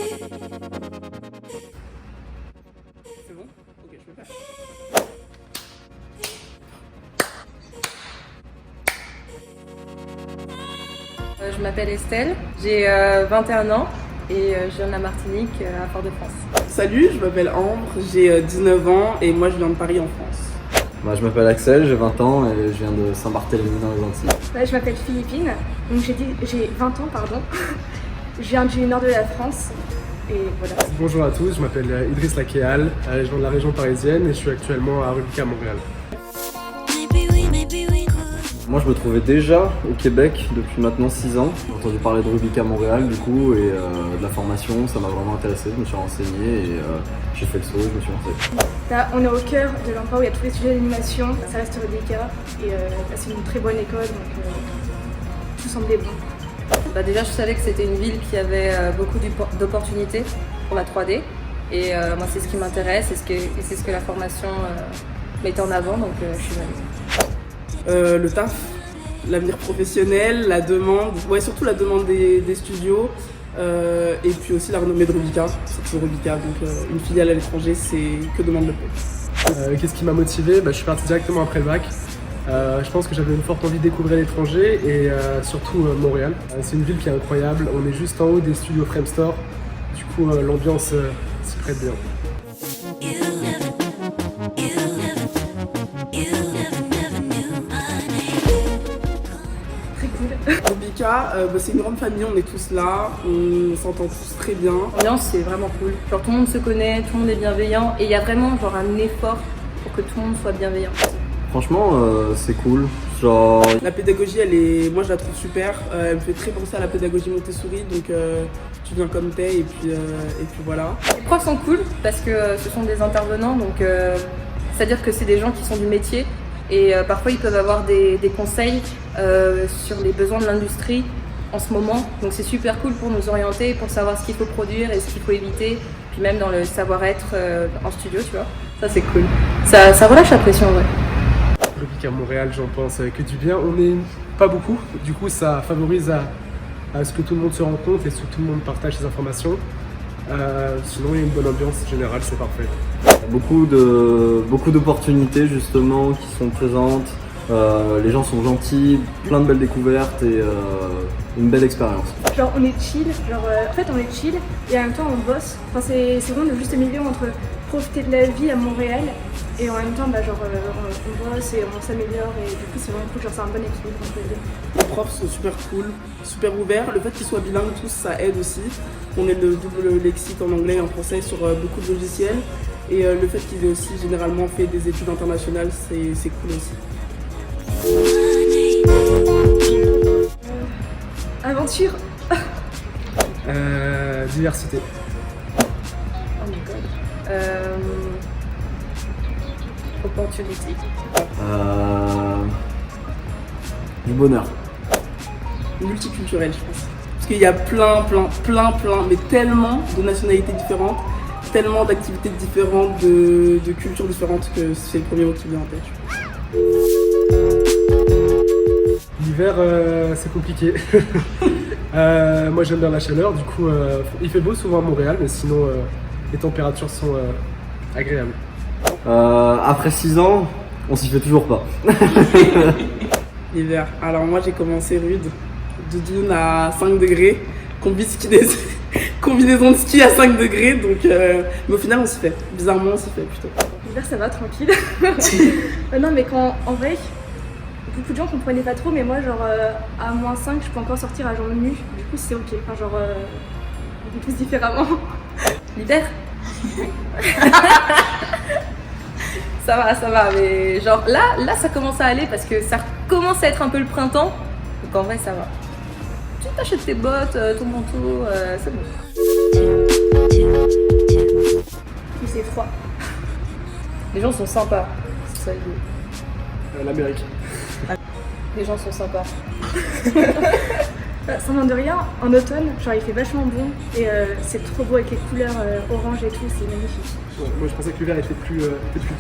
C'est bon? Ok, je peux faire. Je m'appelle Estelle, j'ai 21 ans et je viens de la Martinique à Fort-de-France. Salut, je m'appelle Ambre, j'ai 19 ans et moi je viens de Paris en France. Moi, je m'appelle Axel, j'ai 20 ans et je viens de Saint-Barthélemy dans les Antilles. Je m'appelle Philippine, donc j'ai 20 ans, pardon. Je viens du nord de la France et voilà. Bonjour à tous, je m'appelle Idriss Lakéal, je viens de la région parisienne et je suis actuellement à Rubika à Montréal. Moi, je me trouvais déjà au Québec depuis maintenant 6 ans. J'ai entendu parler de Rubika à Montréal du coup et de la formation, ça m'a vraiment intéressé. Je me suis renseigné et j'ai fait le saut, je me suis lancé. Là, on est au cœur de l'endroit où il y a tous les sujets d'animation, ça reste Rubika et c'est une très bonne école donc tout semblait bon. Déjà, je savais que c'était une ville qui avait beaucoup d'opportunités pour la 3D et moi, c'est ce qui m'intéresse et c'est ce que la formation mettait en avant, donc je suis venue. Le taf, l'avenir professionnel, la demande, ouais, surtout la demande des studios et puis aussi la renommée de Rubika, surtout Rubika, donc une filiale à l'étranger, c'est que demande le peuple. Qu'est-ce qui m'a motivé? Je suis parti directement après le bac. Je pense que j'avais une forte envie de découvrir l'étranger et surtout Montréal. C'est une ville qui est incroyable, on est juste en haut des studios Framestore, du coup l'ambiance s'y prête bien. Rubika, c'est une grande famille, on est tous là, on s'entend tous très bien. L'ambiance, c'est vraiment cool. Genre, tout le monde se connaît, tout le monde est bienveillant et il y a vraiment genre un effort pour que tout le monde soit bienveillant. Franchement, c'est cool. Genre, La pédagogie, moi je la trouve super, elle me fait très penser à la pédagogie Montessori, donc tu viens comme t'es et puis voilà. Les profs sont cool parce que ce sont des intervenants, donc c'est-à-dire que c'est des gens qui sont du métier et parfois ils peuvent avoir des conseils sur les besoins de l'industrie en ce moment. Donc c'est super cool pour nous orienter, pour savoir ce qu'il faut produire et ce qu'il faut éviter, puis même dans le savoir-être en studio, tu vois. Ça c'est cool. Ça relâche la pression, ouais. Rubika à Montréal, j'en pense que du bien. On n'est pas beaucoup, du coup ça favorise à ce que tout le monde se rencontre et ce que tout le monde partage ses informations. Sinon il y a une bonne ambiance générale, c'est parfait. beaucoup d'opportunités justement qui sont présentes. Les gens sont gentils, plein de belles découvertes et une belle expérience. Genre on est chill, en fait on est chill et en même temps on bosse. Enfin c'est vraiment le juste milieu entre profiter de la vie à Montréal et en même temps on bosse et on s'améliore et du coup c'est vraiment cool, genre c'est un bon équilibre entre les deux. Les profs sont super cool, super ouverts. Le fait qu'ils soient bilingues tous, ça aide aussi. On ait le double lexique en anglais et en français sur beaucoup de logiciels. Et le fait qu'ils aient aussi généralement fait des études internationales, c'est cool aussi. Aventure. Diversité. Oh my god. Opportunity. Du bonheur. Multiculturel, je pense. Parce qu'il y a plein, mais tellement de nationalités différentes, tellement d'activités différentes, de cultures différentes que c'est le premier mot qui vient en tête. L'hiver, c'est compliqué. Moi j'aime bien la chaleur, du coup il fait beau souvent à Montréal, mais sinon les températures sont agréables. Après 6 ans, on s'y fait toujours pas. L'hiver. Alors moi j'ai commencé rude, doudoune à 5 degrés, combinaison de ski à 5 degrés, donc mais au final on s'y fait. Bizarrement on s'y fait plutôt. L'hiver ça va tranquille. Non mais en vrai, beaucoup de gens comprenaient pas trop, mais moi genre à -5 je peux encore sortir à jambes nues, du coup c'est ok. Enfin genre on vit tous différemment. L'hiver. Ça va, mais genre là ça commence à aller parce que ça commence à être un peu le printemps, donc en vrai ça va. Tu t'achètes tes bottes, ton manteau, c'est bon. Mais c'est froid. Les gens sont sympas, c'est ça l'idée. L'Amérique. Les gens sont sympas. Sans nom de rien, en automne, genre il fait vachement bon et c'est trop beau avec les couleurs orange et tout, c'est magnifique. Ouais, moi je pensais que l'hiver était plus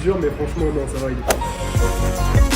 dur, mais franchement non, ça va, il est...